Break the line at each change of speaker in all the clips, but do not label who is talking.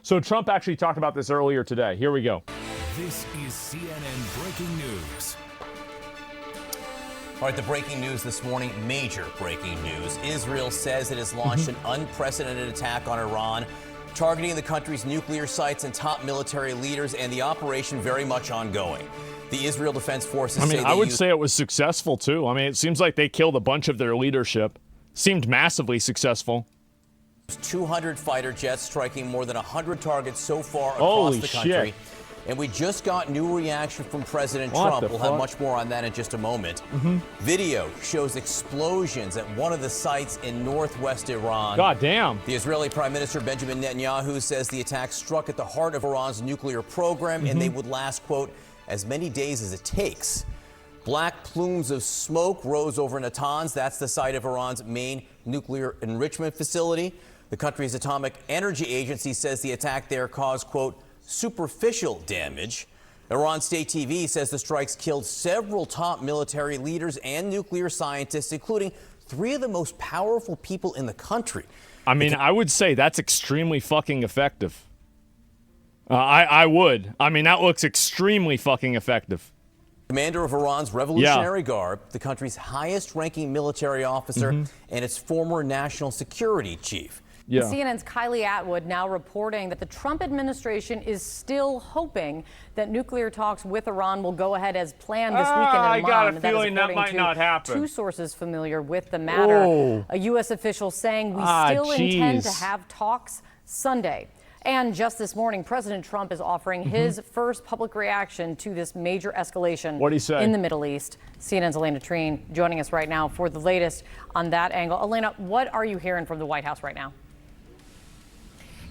So Trump actually talked about this earlier today. Here we go.
This is CNN Breaking News.
All right, the breaking news this morning, major breaking news. Israel says it has launched an unprecedented attack on Iran, targeting the country's nuclear sites and top military leaders, and the operation very much ongoing. The Israel Defense Forces say
I would say it was successful, too. I mean, it seems like they killed a bunch of their leadership. Seemed massively successful.
200 fighter jets striking more than 100 targets so far across the country.
Shit.
And we just got new reaction from President Trump. We'll have much more on that in just a moment. Video shows explosions at one of the sites in northwest Iran.
God damn.
The Israeli Prime Minister Benjamin Netanyahu says the attack struck at the heart of Iran's nuclear program, and they would last, quote, as many days as it takes. Black plumes of smoke rose over Natanz. That's the site of Iran's main nuclear enrichment facility. The country's atomic energy agency says the attack there caused, quote, superficial damage. Iran State TV says the strikes killed several top military leaders and nuclear scientists, including 3 of the most powerful people in the country.
I mean, I would say that's extremely fucking effective. I would. I mean, that looks extremely fucking effective.
Commander of Iran's Revolutionary Guard, the country's highest-ranking military officer, and its former national security chief.
Yeah. CNN's Kylie Atwood now reporting that the Trump administration is still hoping that nuclear talks with Iran will go ahead as planned this weekend in Amman.
I got a feeling that might not happen.
2 sources familiar with the matter. A U.S. official saying we still intend to have talks Sunday. And just this morning, President Trump is offering his first public reaction to this major escalation in the Middle East. CNN's Elena Treen joining us right now for the latest on that angle. Elena, what are you hearing from the White House right now?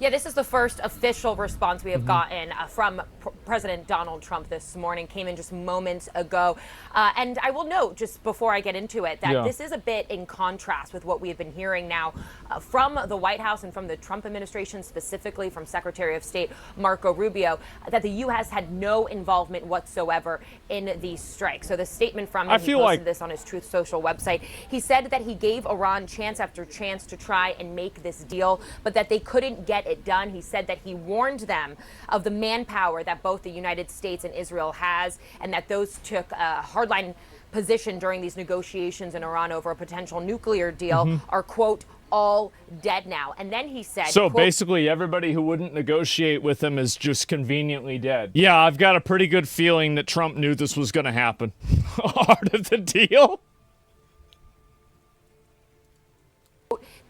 Yeah, this is the first official response we have gotten from President Donald Trump this morning. Came in just moments ago. And I will note, just before I get into it, that this is a bit in contrast with what we have been hearing now from the White House and from the Trump administration, specifically from Secretary of State Marco Rubio, that the U.S. had no involvement whatsoever in these strikes. So the statement from him, he posted this on his Truth Social website. He said that he gave Iran chance after chance to try and make this deal, but that they couldn't get it done. He said that he warned them of the manpower that both the United States and Israel has, and that those took a hardline position during these negotiations in Iran over a potential nuclear deal are, quote, all dead now. And then he said,
so
quote,
basically everybody who wouldn't negotiate with him is just conveniently dead. Yeah, I've got a pretty good feeling that Trump knew this was going to happen. Heart of the deal.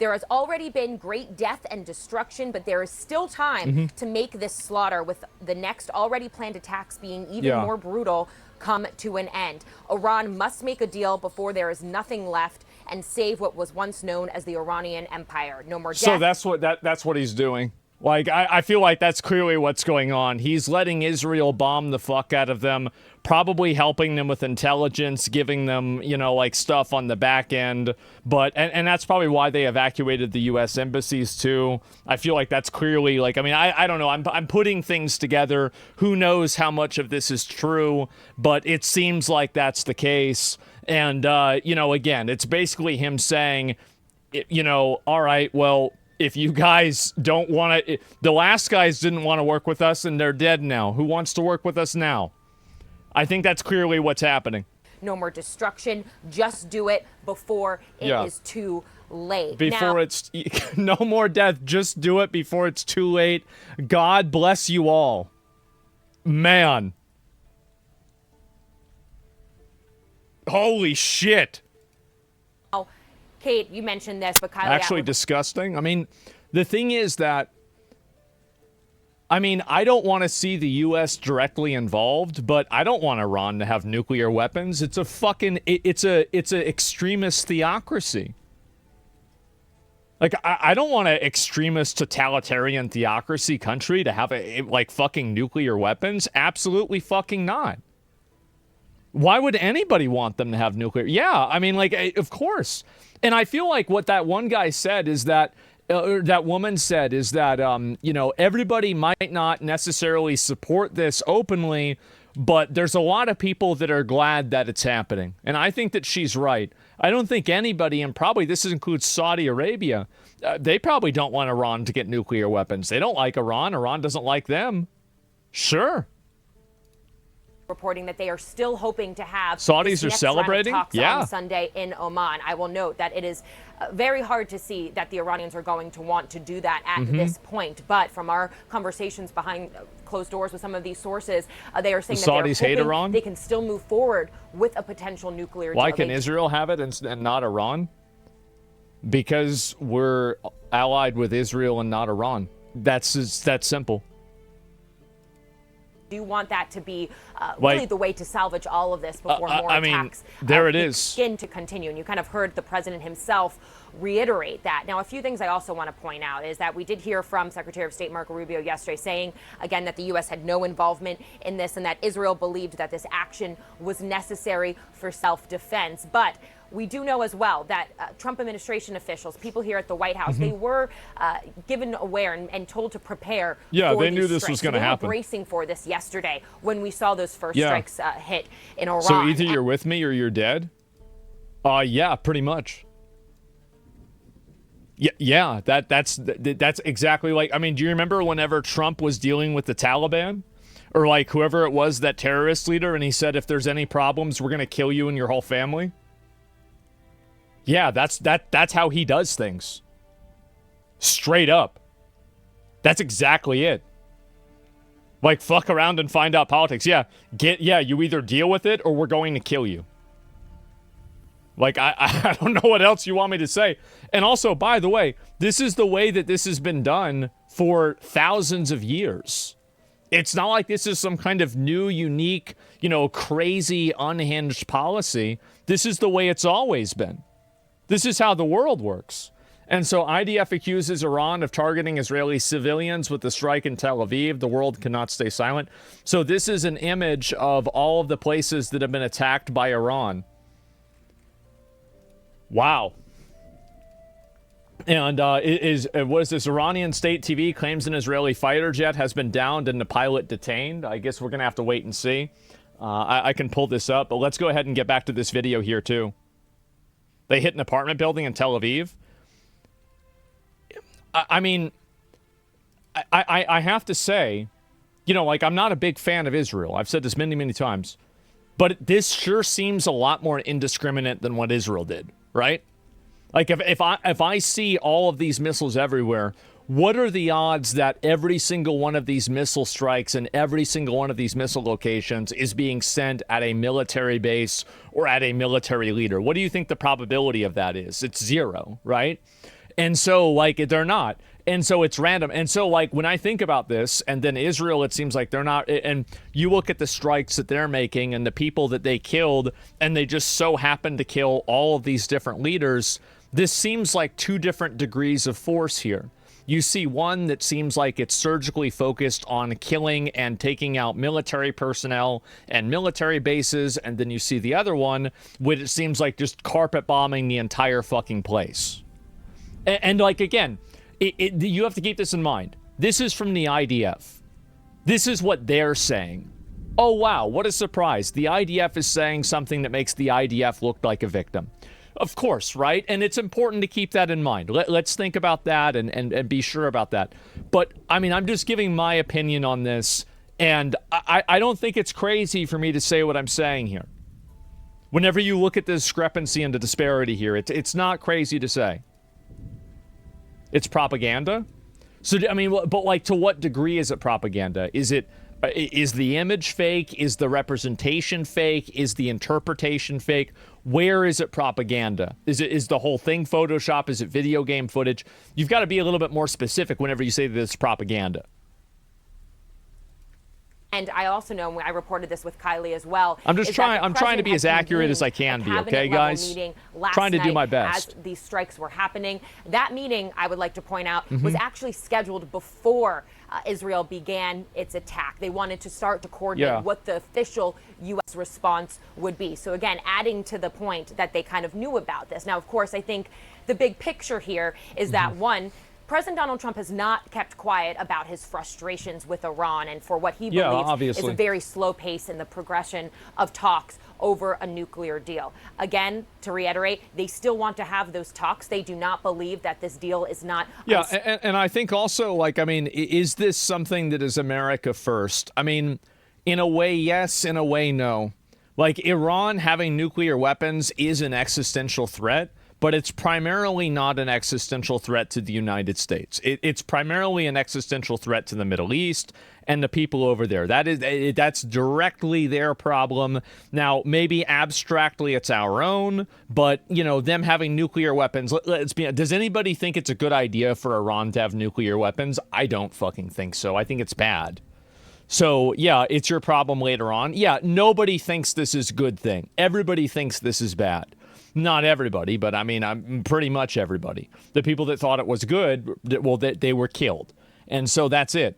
there has already been great death and destruction, but there is still time to make this slaughter, with the next already planned attacks being even more brutal, come to an end. Iran must make a deal before there is nothing left and save what was once known as the Iranian Empire. No more death.
So that's what he's doing. Like, I feel like that's clearly what's going on. He's letting Israel bomb the fuck out of them, probably helping them with intelligence, giving them, you know, like stuff on the back end. But, and that's probably why they evacuated the U.S. embassies too. I feel like that's clearly, like, I mean, I don't know. I'm putting things together. Who knows how much of this is true, but it seems like that's the case. And, you know, again, it's basically him saying, you know, all right, well, if you guys don't want to, the last guys didn't want to work with us and they're dead now. Who wants to work with us now? I think that's clearly what's happening.
No more destruction. Just do it before it is too late.
Before it's no more death. Just do it before it's too late. God bless you all. Man. Holy shit.
Kate, you mentioned this, but Kylie...
Actually disgusting. I mean, the thing is that, I mean, I don't want to see the U.S. directly involved, but I don't want Iran to have nuclear weapons. It's a fucking... It's a extremist theocracy. Like, I don't want an extremist totalitarian theocracy country to have, like, fucking nuclear weapons. Absolutely fucking not. Why would anybody want them to have nuclear? Yeah, I mean, like, of course. And I feel like what that one guy said is that, that woman said is that, you know, everybody might not necessarily support this openly, But there's a lot of people that are glad that it's happening. And I think that she's right. I don't think anybody, and probably this includes Saudi Arabia, they probably don't want Iran to get nuclear weapons. They don't like Iran. Iran doesn't like them. Sure.
Reporting that they are still hoping to have
Saudis are celebrating
on Sunday in Oman. I will note that it is very hard to see that the Iranians are going to want to do that at this point. But from our conversations behind closed doors with some of these sources, they are saying that
Saudis hate Iran.
They can still move forward with a potential nuclear deal.
Why can Israel have it and not Iran? Because we're allied with Israel and not Iran. That's that simple.
Do you want that to be really the way to salvage all of this before more attacks begin to continue? And you kind of heard the president himself reiterate that. Now, a few things I also want to point out is that we did hear from Secretary of State Marco Rubio yesterday saying, again, that the U.S. had no involvement in this and that Israel believed that this action was necessary for self-defense. But we do know as well that Trump administration officials, people here at the White House, they were given aware and told to prepare.
Yeah,
for
they knew this
strikes.
was going to happen.
They were bracing for this yesterday when we saw those first strikes hit in Iran.
So either you're with me or you're dead? Yeah, pretty much. Yeah, that's exactly like, I mean, do you remember whenever Trump was dealing with the Taliban? Or like whoever it was, that terrorist leader, and he said, if there's any problems, we're going to kill you and your whole family? Yeah, that's how he does things. Straight up. That's exactly it. Like, fuck around and find out politics. Yeah, you either deal with it or we're going to kill you. Like, I don't know what else you want me to say. And also, by the way, this is the way that this has been done for thousands of years. It's not like this is some kind of new, unique, crazy, unhinged policy. This is the way it's always been. This is how the world works. And so IDF accuses Iran of targeting Israeli civilians with the strike in Tel Aviv. The world cannot stay silent. So this is an image of all of the places that have been attacked by Iran. Wow. And what is this? Iranian state TV claims an Israeli fighter jet has been downed and the pilot detained. I guess we're going to have to wait and see. I can pull this up, but let's go ahead and get back to this video here too. They hit an apartment building in Tel Aviv. I mean, I have to say, I'm not a big fan of Israel. I've said this many, many times. But this sure seems a lot more indiscriminate than what Israel did, right? Like, if I see all of these missiles everywhere, what are the odds that every single one of these missile strikes and every single one of these missile locations is being sent at a military base or at a military leader? What do you think the probability of that is? It's 0, right? And so, they're not. And so it's random. And so, when I think about this, and then Israel, it seems like they're not. And you look at the strikes that they're making and the people that they killed, and they just so happen to kill all of these different leaders. This seems like two different degrees of force here. You see one that seems like it's surgically focused on killing and taking out military personnel and military bases, and then you see the other one, which it seems like just carpet bombing the entire fucking place. And again, you have to keep this in mind. This is from the IDF. This is what they're saying. Oh, wow, what a surprise. The IDF is saying something that makes the IDF look like a victim. Of course, right? And it's important to keep that in mind. Let's think about that and be sure about that. But, I mean, I'm just giving my opinion on this, and I don't think it's crazy for me to say what I'm saying here. Whenever you look at the discrepancy and the disparity here, it's not crazy to say. It's propaganda. So, I mean, but to what degree is it propaganda? Is the image fake? Is the representation fake? Is the interpretation fake? Where is it propaganda? Is the whole thing Photoshop? Is it video game footage? You've got to be a little bit more specific whenever you say that it's propaganda.
And I also know, I reported this with Kylie as well.
I'm trying to be as accurate as I can be, okay, guys? Trying to do my best.
As these strikes were happening. That meeting, I would like to point out, was actually scheduled before Israel began its attack. They wanted to start to coordinate what the official U.S. response would be. So again, adding to the point that they kind of knew about this. Now, of course, I think the big picture here is that, one, President Donald Trump has not kept quiet about his frustrations with Iran and for what he believes is a very slow pace in the progression of talks over a nuclear deal. Again, to reiterate, they still want to have those talks. They do not believe that this deal is not.
Yeah, and I think also, like, I mean, is this something that is America first? I mean, in a way, yes. In a way, no. Like, Iran having nuclear weapons is an existential threat, but it's primarily not an existential threat to the United States. It's primarily an existential threat to the Middle East and the people over there. That's directly their problem. Now, maybe abstractly it's our own, but, you know, them having nuclear weapons, let's be, does anybody think it's a good idea for Iran to have nuclear weapons? I don't fucking think so. I think it's bad. So, yeah, it's your problem later on. Yeah, nobody thinks this is a good thing. Everybody thinks this is bad. Not everybody, but I mean, I'm pretty much everybody. The people that thought it was good, well, they were killed. And so that's it.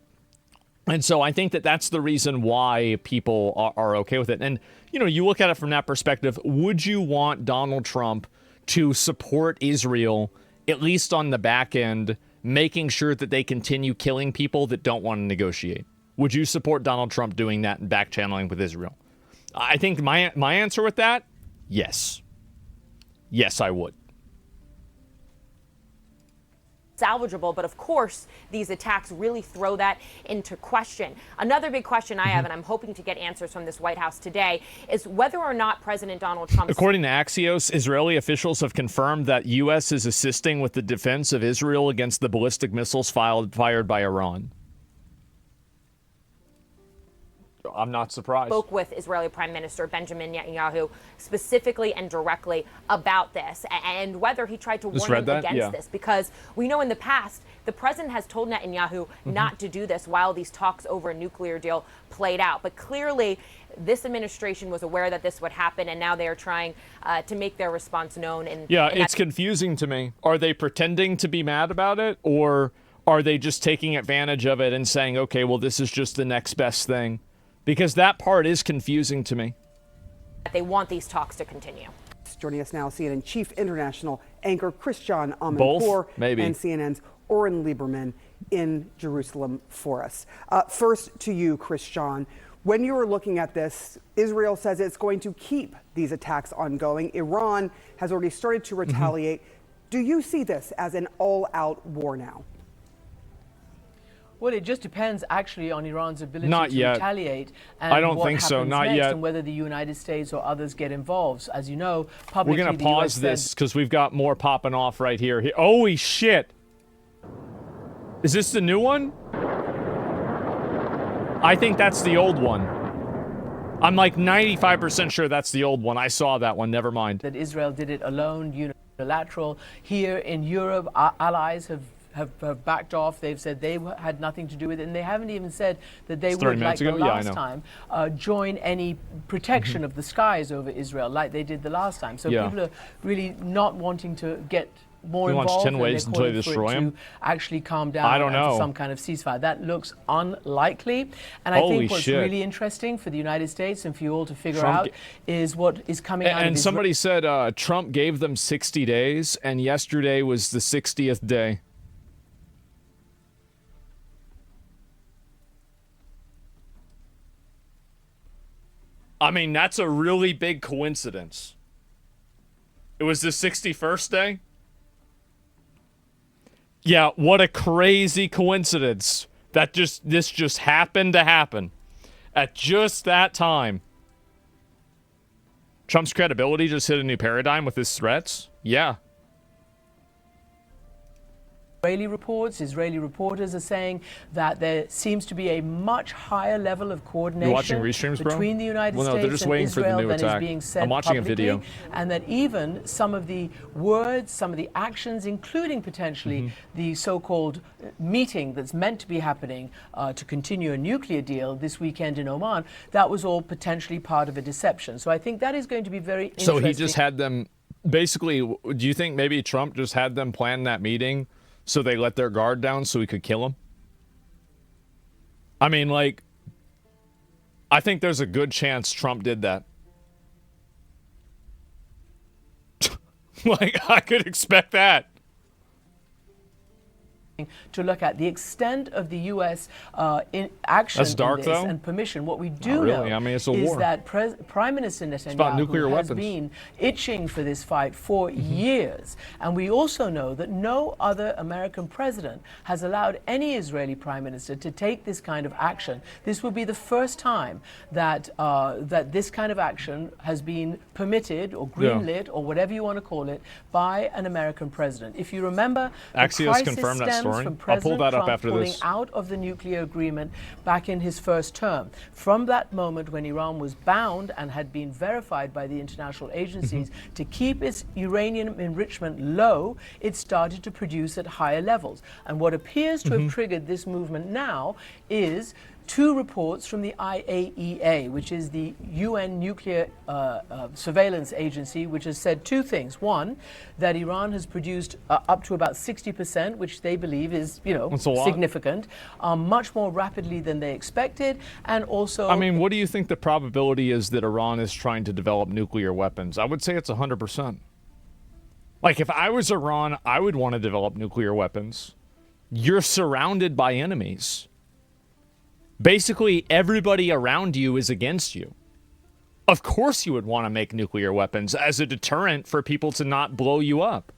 And so I think that that's the reason why people are okay with it. And, you know, you look at it from that perspective, would you want Donald Trump to support Israel, at least on the back end, making sure that they continue killing people that don't want to negotiate? Would you support Donald Trump doing that and back channeling with Israel? I think my answer with that, yes. Yes, I would.
Salvageable, but of course, these attacks really throw that into question. Another big question I have, and I'm hoping to get answers from this White House today, is whether or not President Donald Trump.
According to Axios, Israeli officials have confirmed that U.S. is assisting with the defense of Israel against the ballistic missiles fired by Iran. I'm not surprised.
Spoke with Israeli Prime Minister Benjamin Netanyahu specifically and directly about this and whether he tried to warn him against this, because we know in the past the president has told Netanyahu not to do this while these talks over a nuclear deal played out. But clearly this administration was aware that this would happen, and now they are trying to make their response known.
It's confusing to me. Are they pretending to be mad about it, or are they just taking advantage of it and saying, okay, well, this is just the next best thing? Because that part is confusing to me.
They want these talks to continue.
Joining us now, CNN Chief International Anchor Christian Amanpour and CNN's Oren Lieberman in Jerusalem for us. First to you, Christian. When you were looking at this, Israel says it's going to keep these attacks ongoing. Iran has already started to retaliate. Do you see this as an all-out war now?
Well, it just depends, actually, on Iran's ability
to
retaliate. And
I don't think so. Not
next,
yet.
And whether the United States or others get involved. As you know, publicly,
we're going to pause this because we've got more popping off right here. Holy shit! Is this the new one? I think that's the old one. I'm like 95% sure that's the old one. I saw that one. Never mind.
That Israel did it alone, unilateral. Here in Europe, our allies have backed off. They've said they had nothing to do with it, and they haven't even said that they would, like the last time, join any protection of the skies over Israel like they did the last time. So people are really not wanting to get more involved.
10 ways until they destroy him.
To actually calm down. I don't know. Some kind of ceasefire. That looks unlikely. And I think what's really interesting for the United States and for you all to figure out is what is coming out of
And somebody said Trump gave them 60 days, and yesterday was the 60th day. I mean, that's a really big coincidence. It was the 61st day? Yeah, what a crazy coincidence. This just happened to happen at just that time. Trump's credibility just hit a new paradigm with his threats? Yeah.
Israeli reporters are saying that there seems to be a much higher level of coordination between the United States and Israel than is being said publicly, and that even some of the words, some of the actions, including potentially the so-called meeting that's meant to be happening to continue a nuclear deal this weekend in Oman, that was all potentially part of a deception. So I think that is going to be very interesting.
So he just had them, basically, do you think maybe Trump just had them plan that meeting so they let their guard down so he could kill him? I mean, like, I think there's a good chance Trump did that. Like, I could expect that.
to look at the extent of the U.S. In action
dark,
in this
though?
And permission. What we do
really.
know
I mean, it's a
is
war.
that Prime Minister
nuclear
Netanyahu has
weapons.
been itching for this fight for years. And we also know that no other American president has allowed any Israeli prime minister to take this kind of action. This would be the first time that that this kind of action has been permitted or greenlit or whatever you want to call it by an American president. If you remember,
Axios confirmed that story. I'll pull that up after
pulling
this.
out of the nuclear agreement back in his first term. From that moment when Iran was bound and had been verified by the international agencies to keep its uranium enrichment low, it started to produce at higher levels. And what appears to have triggered this movement now is two reports from the IAEA, which is the UN nuclear surveillance agency, which has said two things. One, that Iran has produced up to about 60%, which they believe is, significant, much more rapidly than they expected. And also,
I mean, what do you think the probability is that Iran is trying to develop nuclear weapons? I would say it's 100%. Like, if I was Iran, I would want to develop nuclear weapons. You're surrounded by enemies. Basically, everybody around you is against you. Of course you would want to make nuclear weapons as a deterrent for people to not blow you up.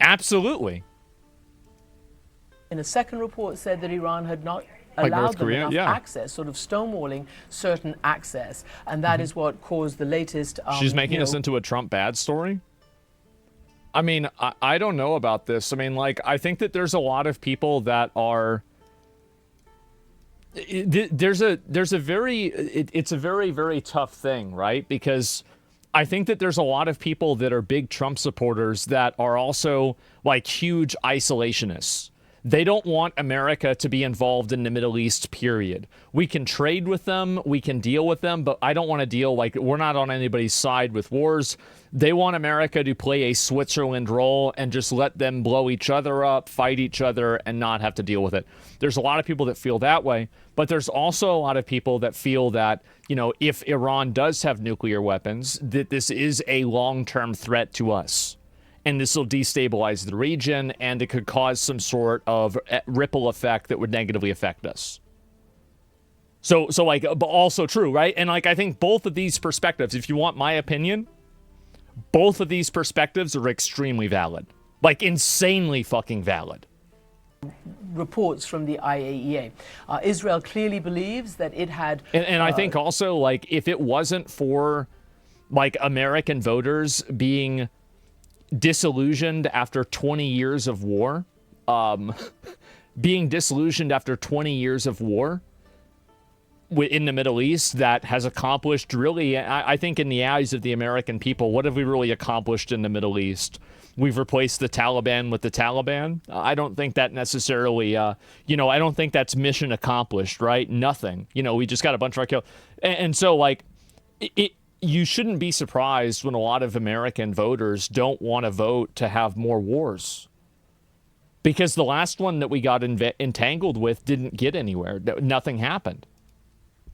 Absolutely.
In a second report said that Iran had not allowed them enough access, sort of stonewalling certain access. And that is what caused the latest...
She's making us into a Trump bad story? I mean, I don't know about this. I mean, like, I think that there's a lot of people that are... It's a very, very tough thing, right? Because I think that there's a lot of people that are big Trump supporters that are also like huge isolationists. They don't want America to be involved in the Middle East, period. We can trade with them, we can deal with them, but I don't want to deal, like, we're not on anybody's side with wars. They want America to play a Switzerland role and just let them blow each other up, fight each other, and not have to deal with it. There's a lot of people that feel that way, but there's also a lot of people that feel that, if Iran does have nuclear weapons, that this is a long-term threat to us. And this will destabilize the region, and it could cause some sort of ripple effect that would negatively affect us. So like, but also true, right? And like, I think both of these perspectives, if you want my opinion, both of these perspectives are extremely valid. Like, insanely fucking valid.
Reports from the IAEA. Israel clearly believes that it had...
And I think also, like, if it wasn't for, like, American voters being... disillusioned after 20 years of war, being disillusioned after 20 years of war in the Middle East that has accomplished really, I think in the eyes of the American people, what have we really accomplished in the Middle East? We've replaced the Taliban with the Taliban. I don't think that necessarily, I don't think that's mission accomplished, right? Nothing. We just got a bunch of our kills. And so, like, you shouldn't be surprised when a lot of American voters don't want to vote to have more wars. Because the last one that we got entangled with didn't get anywhere. Nothing happened.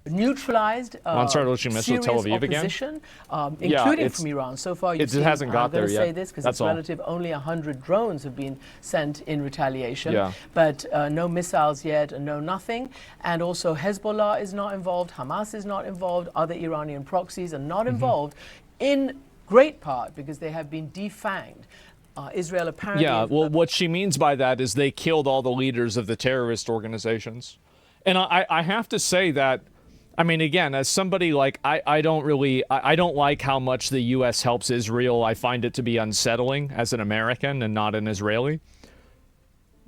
Neutralized serious opposition, including from Iran. So far,
it hasn't got there yet.
I'm going to say this because it's relative. Only 100 drones have been sent in retaliation, but no missiles yet, and no nothing. And also, Hezbollah is not involved. Hamas is not involved. Other Iranian proxies are not involved, in great part because they have been defanged. Israel apparently...
Yeah, well, what she means by that is they killed all the leaders of the terrorist organizations. And I have to say that, I mean, again, as somebody like, I don't like how much the U.S. helps Israel. I find it to be unsettling as an American and not an Israeli.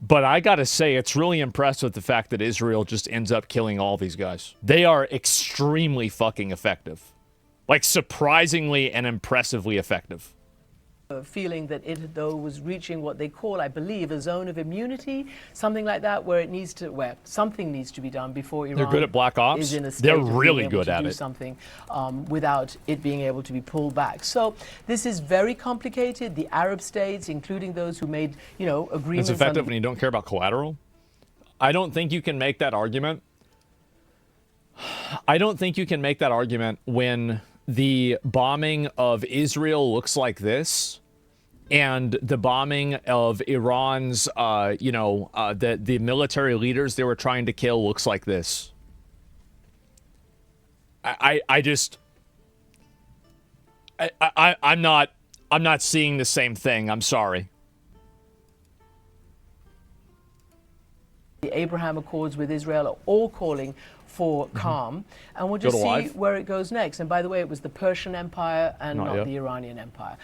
But I got to say, it's really impressed with the fact that Israel just ends up killing all these guys. They are extremely fucking effective. Like, surprisingly and impressively effective.
Feeling that it, though, was reaching what they call, I believe, a zone of immunity, something like that, where something needs to be done before Iran.
They're good at black ops.
Is in a state
They're
of
really
being able
good
to
at
do
it.
Something without it being able to be pulled back. So this is very complicated. The Arab states, including those who made, agreements.
It's effective when you don't care about collateral. I don't think you can make that argument. I don't think you can make that argument when the bombing of Israel looks like this, and the bombing of Iran's, the military leaders they were trying to kill looks like this. I'm not seeing the same thing. I'm sorry.
The Abraham Accords with Israel are all calling for calm, and we'll just see where it goes next. And by the way, it was the Persian Empire and not the Iranian Empire.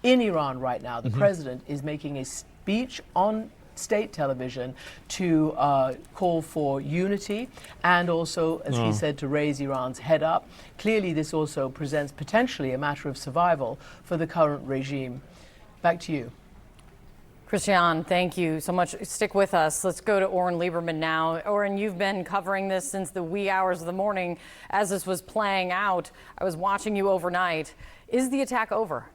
In Iran right now, the president is making a speech on state television to call for unity and also, as he said, to raise Iran's head up. Clearly, this also presents potentially a matter of survival for the current regime. Back to you.
Christian, thank you so much. Stick with us. Let's go to Oren Lieberman now. Oren, you've been covering this since the wee hours of the morning as this was playing out. I was watching you overnight. Is the attack over?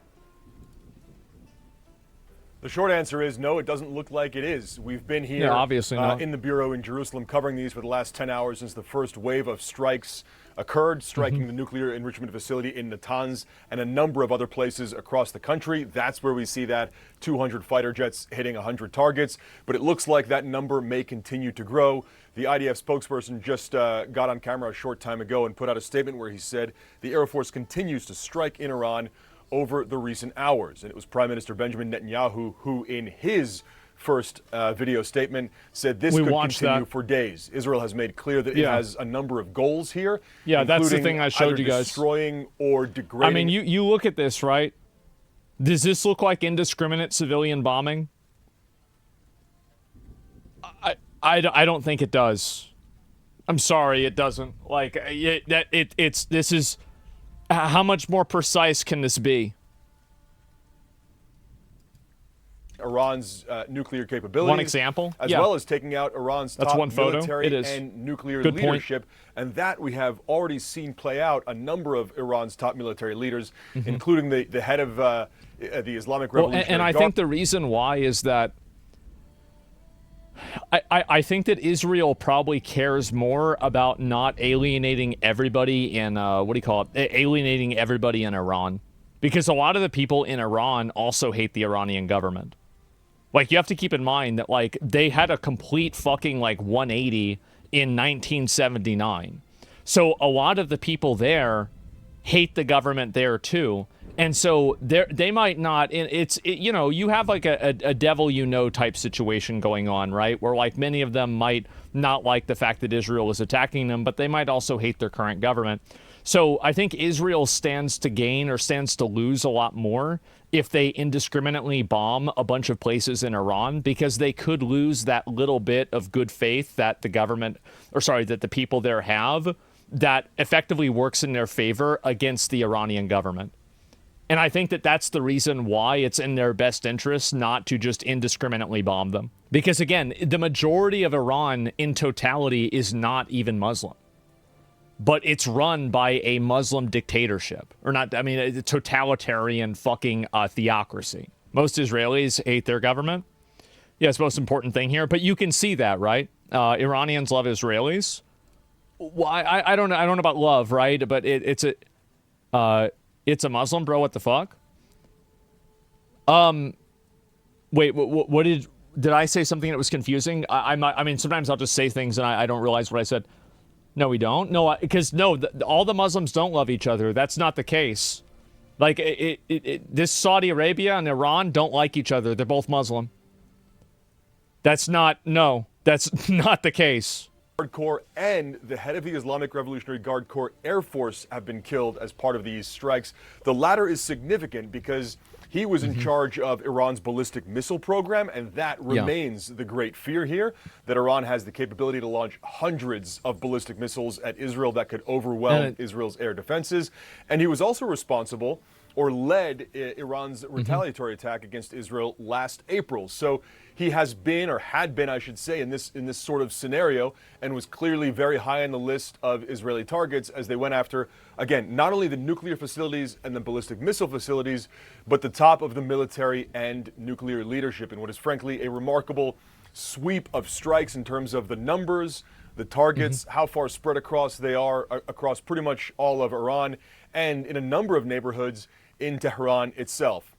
The short answer is no, it doesn't look like it is. We've been here
obviously
in the Bureau in Jerusalem covering these for the last 10 hours since the first wave of strikes occurred, striking the nuclear enrichment facility in Natanz and a number of other places across the country. That's where we see that 200 fighter jets hitting 100 targets. But it looks like that number may continue to grow. The IDF spokesperson just got on camera a short time ago and put out a statement where he said the Air Force continues to strike in Iran over the recent hours. And it was Prime Minister Benjamin Netanyahu who, in his first video statement, said this could continue for days. Israel has made clear that it has a number of goals here.
Yeah, that's the thing I showed you guys.
Destroying or degrading.
I mean, you look at this, right? Does this look like indiscriminate civilian bombing? I don't think it does. I'm sorry, it doesn't. Like, this is... How much more precise can this be?
Iran's nuclear capabilities.
One example?
As well as taking out Iran's top military and nuclear leadership. And that we have already seen play out a number of Iran's top military leaders, including the head of the Islamic Revolutionary Guard.
And I think the reason why is that I think that Israel probably cares more about not alienating everybody in, alienating everybody in Iran. Because a lot of the people in Iran also hate the Iranian government. Like, you have to keep in mind that, like, they had a complete fucking, 180 in 1979. So a lot of the people there hate the government there, too. And so they might not, you have like a devil type situation going on, right? Where like many of them might not like the fact that Israel is attacking them, but they might also hate their current government. So I think Israel stands to gain or stands to lose a lot more if they indiscriminately bomb a bunch of places in Iran, because they could lose that little bit of good faith that that the people there have that effectively works in their favor against the Iranian government. And I think that that's the reason why it's in their best interest not to just indiscriminately bomb them. Because, again, the majority of Iran in totality is not even Muslim. But it's run by a Muslim dictatorship. A totalitarian fucking theocracy. Most Israelis hate their government. Yeah, it's the most important thing here. But you can see that, right? Iranians love Israelis. Well, I don't know about love, right? But it's a Muslim, bro. What the fuck? Wait, what did I say something that was confusing? I mean, sometimes I'll just say things and I don't realize what I said. No, we don't. No, because all the Muslims don't love each other. That's not the case. Like, this Saudi Arabia and Iran don't like each other. They're both Muslim. That's not the case.
Guard Corps and the head of the Islamic Revolutionary Guard Corps Air Force have been killed as part of these strikes. The latter is significant because he was in charge of Iran's ballistic missile program, and that remains the great fear here, that Iran has the capability to launch hundreds of ballistic missiles at Israel that could overwhelm Israel's air defenses. And he was also responsible or led Iran's retaliatory attack against Israel last April. So he has been, or had been, I should say, in this sort of scenario, and was clearly very high on the list of Israeli targets as they went after, again, not only the nuclear facilities and the ballistic missile facilities, but the top of the military and nuclear leadership, in what is frankly a remarkable sweep of strikes in terms of the numbers, the targets, how far spread across they are across pretty much all of Iran, and in a number of neighborhoods in Tehran itself.